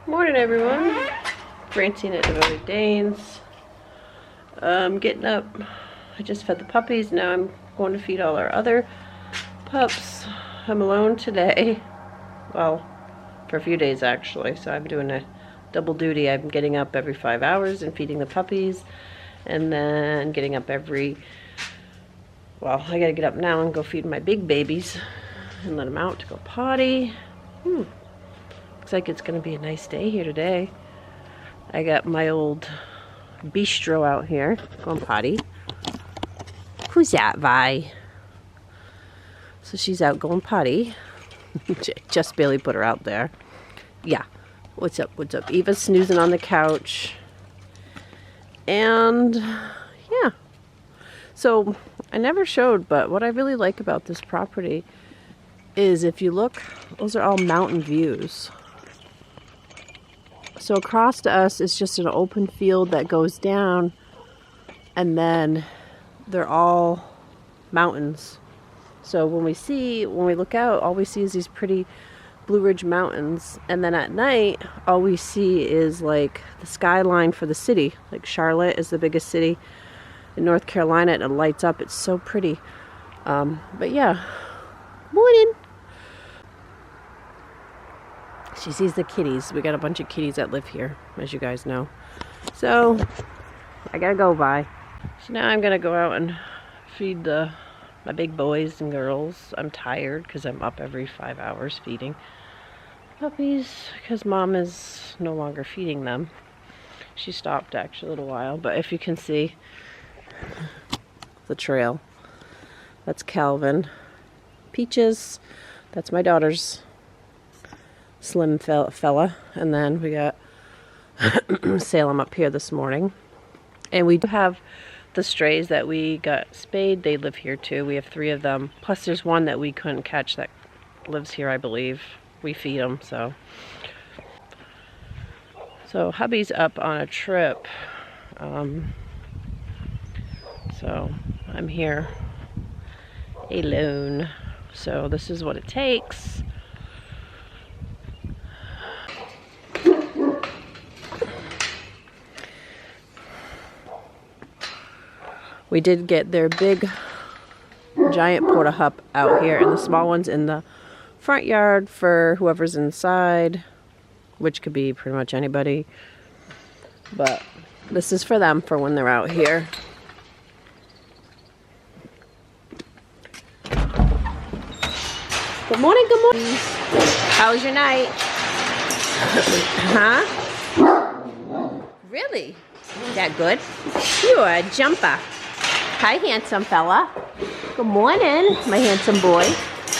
Morning, everyone. Francine at Devoted Danes. Getting up. I just fed the puppies. Now I'm going to feed all our other pups. I'm alone today. Well, for a few days actually. So I'm doing a double duty. I'm getting up every 5 hours and feeding the puppies, and then getting up every. Well, I gotta get up now and go feed my big babies and let them out to go potty. Looks like it's gonna be a nice day here today. I got my old bistro out here going potty. Who's that, Vi? So she's out going potty. Just barely put her out there. Yeah. What's up? What's up? Eva's snoozing on the couch. And yeah. So I never showed, but what I really like about this property is if you look, those are all mountain views. So across to us is just an open field that goes down, and then they're all mountains. So when we look out, all we see is these pretty Blue Ridge Mountains, and then at night all we see is like the skyline for the city. Like Charlotte is the biggest city in North Carolina, and it lights up. It's so pretty. But yeah, morning. She sees the kitties. We got a bunch of kitties that live here, as you guys know. So I gotta go by. So now I'm gonna go out and feed my big boys and girls. I'm tired because I'm up every 5 hours feeding puppies because Mom is no longer feeding them. She stopped actually a little while, but if you can see the trail, that's Calvin. Peaches, that's my daughter's slim fella, and then we got Salem up here this morning. And we do have the strays that we got spayed. They live here too. We have 3 of them, plus there's one that we couldn't catch that lives here, I believe. We feed them. So hubby's up on a trip, so I'm here alone. So this is what it takes. We did get their big giant porta hup out here, and the small ones in the front yard for whoever's inside, which could be pretty much anybody. But this is for them for when they're out here. Good morning, good morning. How was your night? Huh? Really? Is that good? You are a jumper. Hi, handsome fella. Good morning, my handsome boy.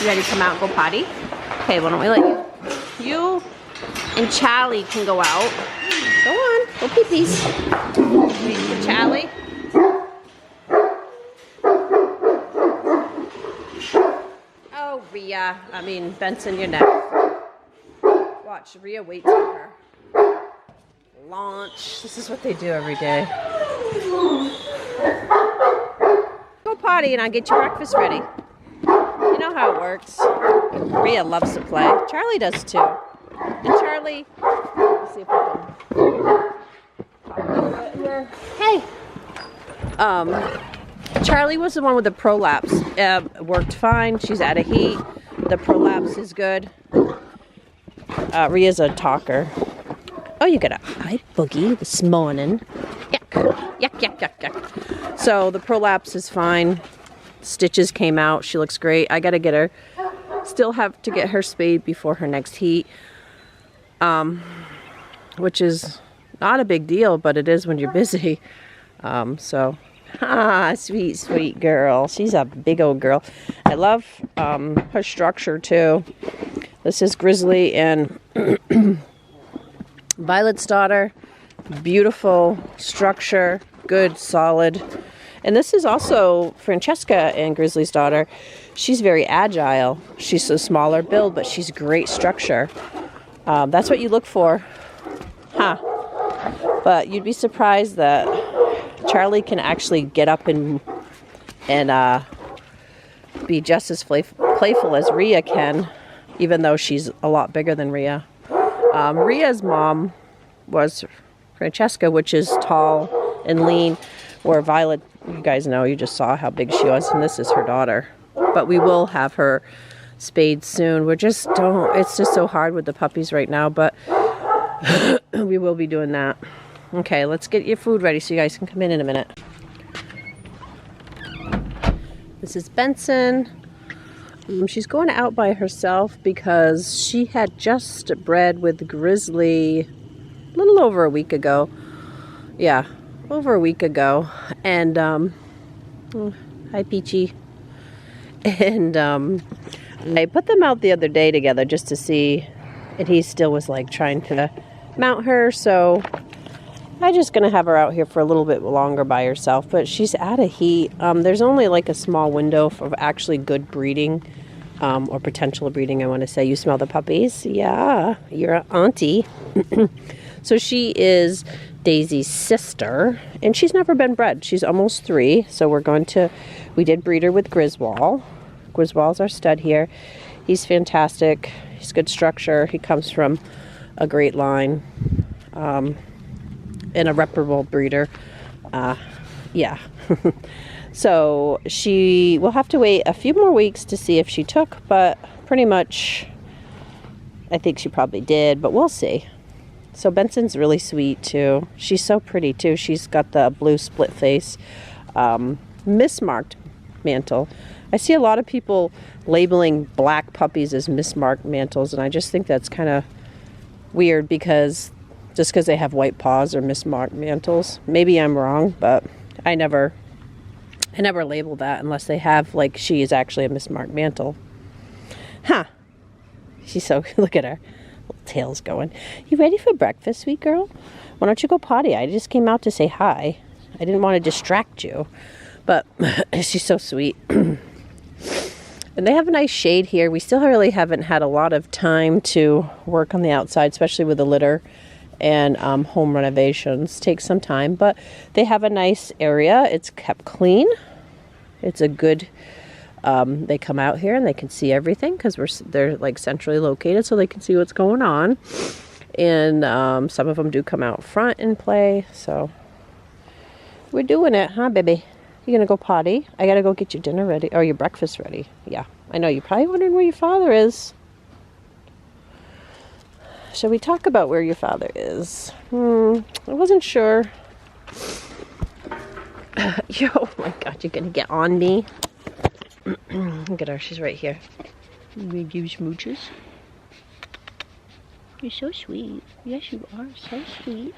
You ready to come out and go potty? Okay, why don't we let you? You and Charlie can go out. Go on, go pee-pees. Wait for Charlie. Oh, Benson, you're next. Watch, Rhea waits for her. Launch. This is what they do every day. Go potty and I'll get your breakfast ready. You know how it works. Rhea loves to play. Charlie does too. And Charlie, let's see if I can. Hey. Charlie was the one with the prolapse. Worked fine. She's out of heat. The prolapse is good. Rhea's a talker. Oh, you got a hi boogie this morning. Yuck, yuck, yuck, yuck, yuck. So the prolapse is fine. Stitches came out. She looks great. I got to get her. Still have to get her spayed before her next heat. Which is not a big deal, but it is when you're busy. Sweet, sweet girl. She's a big old girl. I love her structure too. This is Grizzly and Violet's daughter. Beautiful structure, good, solid. And this is also Francesca and Grizzly's daughter. She's very agile. She's a smaller build, but she's great structure. That's what you look for. But you'd be surprised that Charlie can actually get up and be just as playful as Rhea can, even though she's a lot bigger than Rhea. Ria's mom was Francesca, which is tall and lean, where Violet, you guys know, you just saw how big she was, and this is her daughter. But we will have her spayed soon. It's just so hard with the puppies right now, but we will be doing that. Okay, let's get your food ready so you guys can come in a minute. This is Benson. She's going out by herself because she had just bred with Grizzly a little over a week ago. Yeah, over a week ago. And, hi Peachy. And, I put them out the other day together just to see, and he still was like trying to mount her, so I'm just gonna have her out here for a little bit longer by herself, but she's out of heat. There's only like a small window for actually good breeding, or potential breeding, I want to say. You smell the puppies? Yeah, you're an auntie. So she is Daisy's sister, and she's never been bred. She's almost 3, so we did breed her with Griswold. Griswold's our stud here. He's fantastic. He's good structure. He comes from a great line, and a reputable breeder. Yeah. So she will have to wait a few more weeks to see if she took, but pretty much I think she probably did, but we'll see. So Benson's really sweet too. She's so pretty too. She's got the blue split face, mismarked mantle. I see a lot of people labeling black puppies as mismarked mantles, and I just think that's kind of weird because just because they have white paws or mismarked mantles. Maybe I'm wrong, but I never label that unless they have, like, she is actually a mismarked mantle. Huh. She's so, look at her. Little tail's going. You ready for breakfast, sweet girl? Why don't you go potty? I just came out to say hi. I didn't want to distract you. But she's so sweet. And they have a nice shade here. We still really haven't had a lot of time to work on the outside, especially with the litter and home renovations. Takes some time, but they have a nice area. It's kept clean. It's a good, they come out here and they can see everything because they're like centrally located, so they can see what's going on. And some of them do come out front and play, so we're doing it, huh, baby? You gonna go potty? I gotta go get your dinner ready, or your breakfast ready. Yeah, I know you're probably wondering where your father is. Shall we talk about where your father is? I wasn't sure. Oh my God, you're gonna get on me. Look at her, she's right here. You gonna give smooches? You're so sweet. Yes, you are so sweet.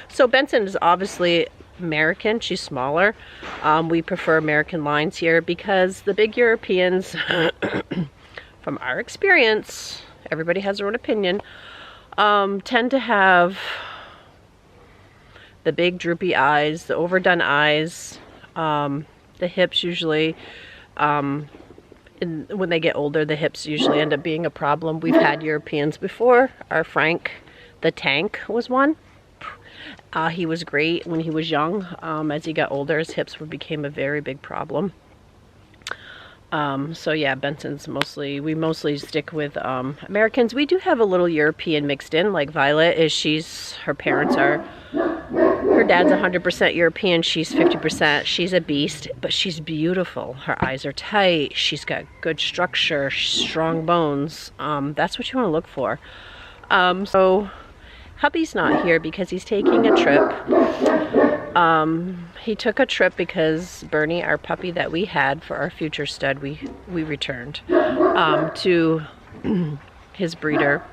So Benson is obviously American. She's smaller. We prefer American lines here because the big Europeans, from our experience, everybody has their own opinion, tend to have the big droopy eyes, the overdone eyes, the hips usually, when they get older, the hips usually end up being a problem. We've had Europeans before. Our Frank the Tank was one. He was great when he was young. As he got older, his hips became a very big problem. So yeah, Benson's we mostly stick with Americans. We do have a little European mixed in, like Violet her parents are, her dad's 100% European, she's 50%. She's a beast, but she's beautiful. Her eyes are tight, she's got good structure, strong bones. That's what you want to look for. So hubby's not here because he's taking a trip. He took a trip because Bernie, our puppy that we had for our future stud, we returned to his breeder.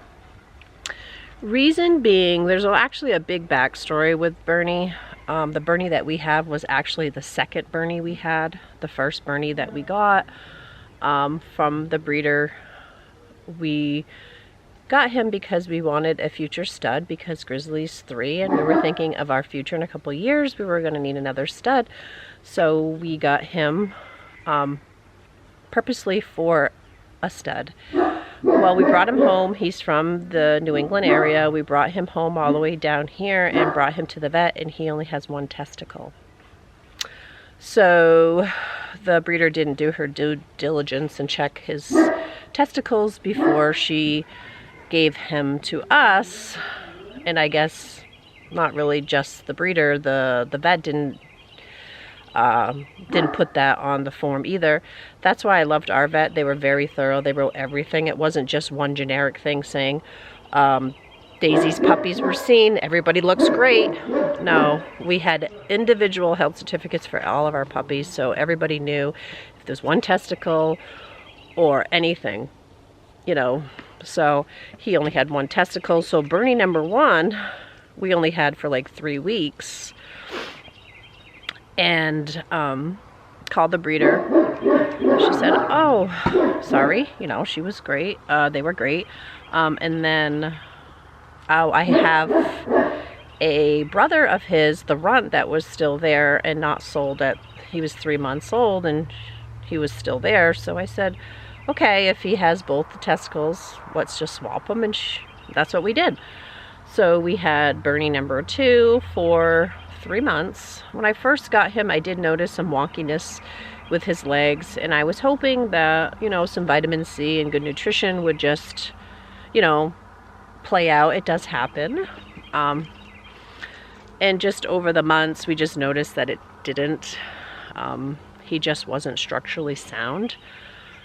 Reason being, there's actually a big backstory with Bernie. The Bernie that we have was actually the second Bernie we had. The first Bernie that we got from the breeder, we got him because we wanted a future stud because Grizzly's 3 and we were thinking of our future in a couple years. We were going to need another stud. So we got him purposely for a stud. Well, we brought him home. He's from the New England area. We brought him home all the way down here and brought him to the vet, and he only has 1 testicle. So the breeder didn't do her due diligence and check his testicles before she gave him to us, and I guess not really just the breeder, the vet didn't put that on the form either. That's why I loved our vet. They were very thorough. They wrote everything. It wasn't just one generic thing saying Daisy's puppies were seen, everybody looks great. No, we had individual health certificates for all of our puppies, so everybody knew if there's one testicle or anything, you know. So he only had one testicle. So Bernie number 1 we only had for like 3 weeks, and called the breeder. She said, oh, sorry, you know, she was great. They were great. And then I have a brother of his, the runt, that was still there and not sold at, he was 3 months old and he was still there. So I said, okay, if he has both the testicles, let's just swap them. And that's what we did. So we had Bernie number 2 for 3 months. When I first got him, I did notice some wonkiness with his legs, and I was hoping that, you know, some vitamin C and good nutrition would just, you know, play out. It does happen. And just over the months, we just noticed that it didn't. He just wasn't structurally sound.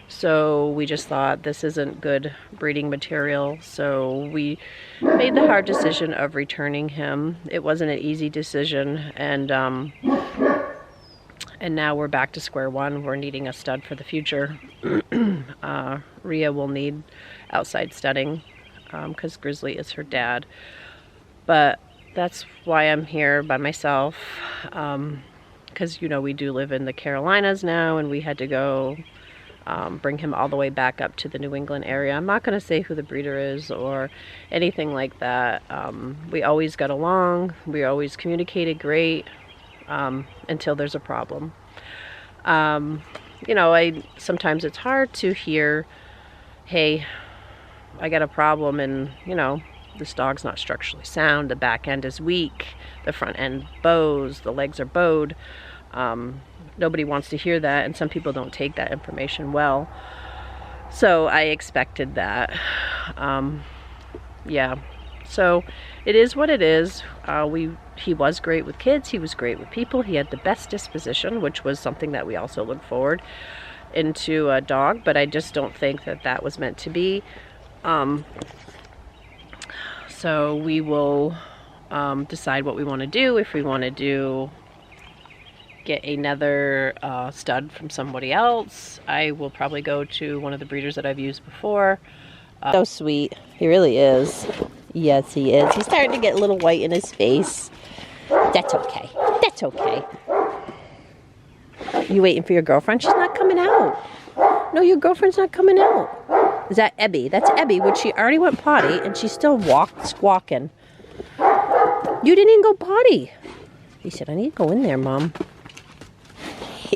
So we just thought this isn't good breeding material. So we made the hard decision of returning him. It wasn't an easy decision. And now we're back to square one. We're needing a stud for the future. Rhea will need outside studding because Grizzly is her dad. But that's why I'm here by myself. Because, you know, we do live in the Carolinas now, and we had to go bring him all the way back up to the New England area. I'm not going to say who the breeder is or anything like that. We always got along. We always communicated great until there's a problem. You know, sometimes it's hard to hear, hey, I got a problem, and, you know, this dog's not structurally sound, the back end is weak, the front end bows, the legs are bowed. Nobody wants to hear that, and some people don't take that information well. So I expected that. Yeah, so it is what it is. He was great with kids, he was great with people, he had the best disposition, which was something that we also look forward into a dog, but I just don't think that that was meant to be. So we will decide what we want to do. If we want to get another stud from somebody else, I will probably go to one of the breeders that I've used before. So sweet. He really is. Yes, he is. He's starting to get a little white in his face. That's okay. That's okay. You waiting for your girlfriend? She's not coming out. No, your girlfriend's not coming out. Is that Ebby? That's Ebby, which she already went potty, and she's still squawking. You didn't even go potty. He said, I need to go in there, Mom.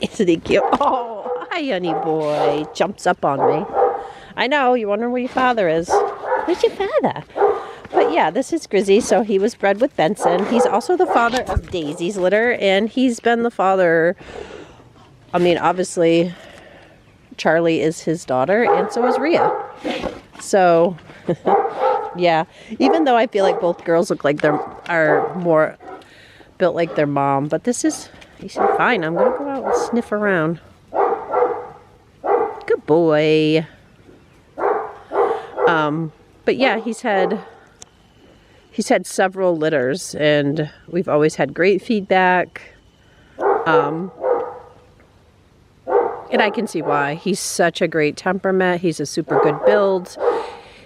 Isn't he cute? Oh, hi, honey boy. Jumps up on me. I know, you're wondering where your father is. Where's your father? But yeah, this is Grizzy. So he was bred with Benson. He's also the father of Daisy's litter, and he's been the father. I mean, obviously, Charlie is his daughter, and so is Rhea. So, yeah. Even though I feel like both girls look like are more built like their mom, but this is. He said, fine, I'm going to go out and sniff around. Good boy. But yeah, he's had several litters, and we've always had great feedback. And I can see why. He's such a great temperament. He's a super good build.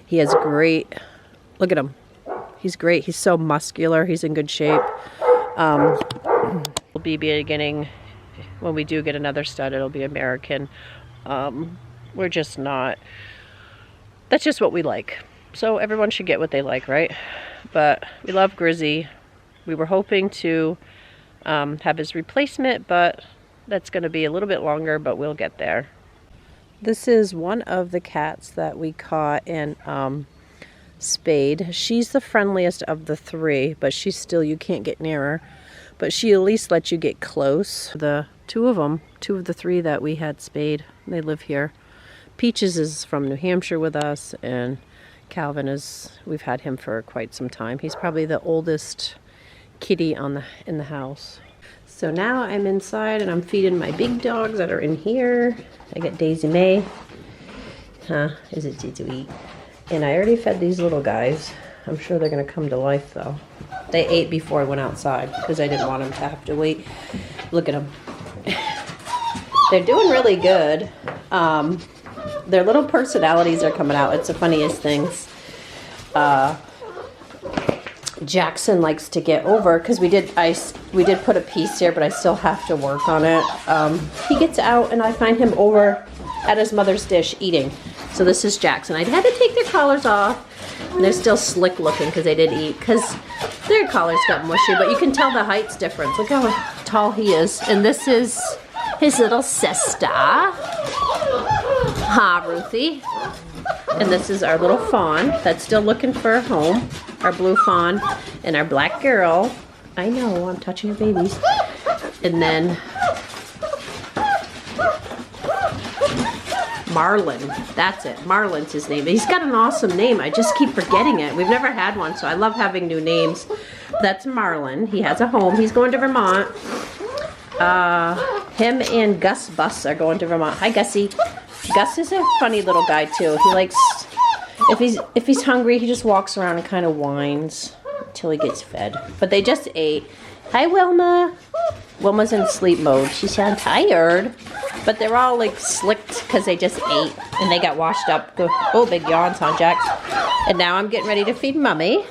He has great, look at him. He's great. He's so muscular. He's in good shape. We'll be beginning, when we do get another stud, it'll be American. We're just not, that's just what we like. So everyone should get what they like, right? But we love Grizzy. We were hoping to have his replacement, but that's going to be a little bit longer, but we'll get there. This is one of the cats that we caught and spayed. She's the friendliest of the 3, but she's still, you can't get near her. But she at least lets you get close. The 2 of the 3 that we had spayed, they live here. Peaches is from New Hampshire with us, and Calvin we've had him for quite some time. He's probably the oldest kitty in the house. So now I'm inside and I'm feeding my big dogs that are in here. I got Daisy May. Is it due to eat? And I already fed these little guys. I'm sure they're gonna come to life though. They ate before I went outside because I didn't want them to have to wait. Look at them. They're doing really good. Their little personalities are coming out. It's the funniest things. Jackson likes to get over because we did put a piece here, but I still have to work on it. He gets out and I find him over at his mother's dish eating. So this is Jackson. I had to take their collars off and they're still slick looking because they did eat because their collars got mushy, but you can tell the height's difference. Look how tall he is. And this is his little sister. Ha, Ruthie. And this is our little fawn that's still looking for a home. Our blue fawn and our black girl. I know, I'm touching your babies. And then Marlin, that's it. Marlin's his name. He's got an awesome name. I just keep forgetting it. We've never had one, so I love having new names. That's Marlin. He has a home. He's going to Vermont. Him and Gus Bus are going to Vermont. Hi, Gussie. Gus is a funny little guy too. He likes, if he's hungry, he just walks around and kind of whines until he gets fed. But they just ate. Hi, Wilma. Wilma's in sleep mode. She sounds tired. But they're all like slicked because they just ate and they got washed up. Oh, big yawns, huh, Jax? And now I'm getting ready to feed Mummy.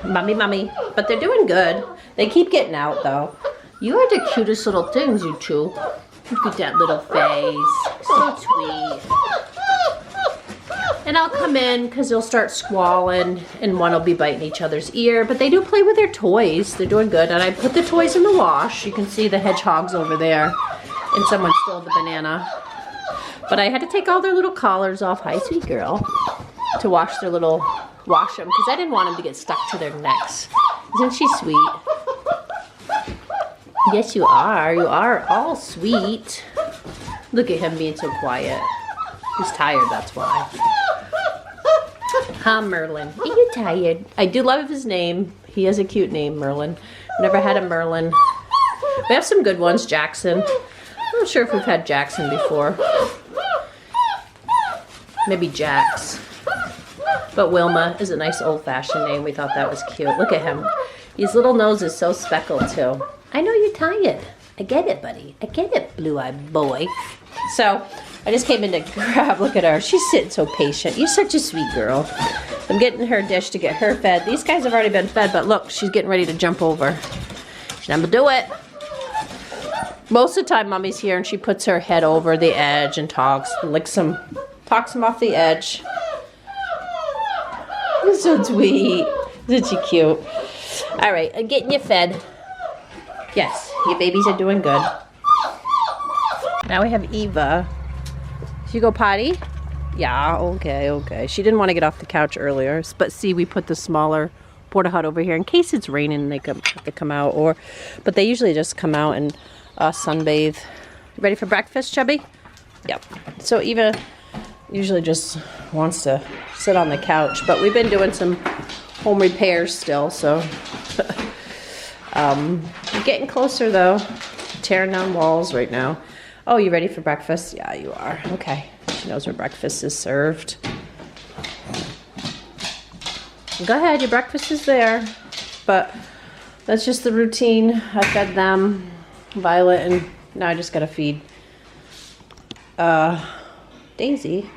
Mummy. But they're doing good. They keep getting out though. You are the cutest little things, you two. Look at that little face. So sweet. And I'll come in because they'll start squalling and one will be biting each other's ear. But they do play with their toys. They're doing good. And I put the toys in the wash. You can see the hedgehogs over there. And someone stole the banana. But I had to take all their little collars off. Hi, sweet girl. To wash them because I didn't want them to get stuck to their necks. Isn't she sweet? Yes, you are. You are all sweet. Look at him being so quiet. He's tired, that's why. Huh, Merlin? Are you tired? I do love his name. He has a cute name, Merlin. Never had a Merlin. We have some good ones, Jackson. I'm not sure if we've had Jackson before. Maybe Jax. But Wilma is a nice old-fashioned name. We thought that was cute. Look at him. His little nose is so speckled, too. I know you're tired. I get it, buddy. I get it, blue-eyed boy. So, I just came in to grab. Look at her. She's sitting so patient. You're such a sweet girl. I'm getting her dish to get her fed. These guys have already been fed, but look, she's getting ready to jump over. She's gonna do it. Most of the time, Mommy's here, and she puts her head over the edge and talks them off the edge. You're so sweet. Isn't she cute? All right, I'm getting you fed. Yes, your babies are doing good. Now we have Eva. Did you go potty? Yeah, okay. She didn't want to get off the couch earlier, but see, we put the smaller porta hut over here in case it's raining and they have to come out. But they usually just come out and sunbathe. You ready for breakfast, Chubby? Yep. So Eva usually just wants to sit on the couch, but we've been doing some home repairs still, so getting closer though. Tearing down walls right now. Oh, you ready for breakfast? Yeah, you are. Okay. She knows where breakfast is served. Go ahead, your breakfast is there. But that's just the routine. I fed them, Violet, and now I just gotta feed Daisy.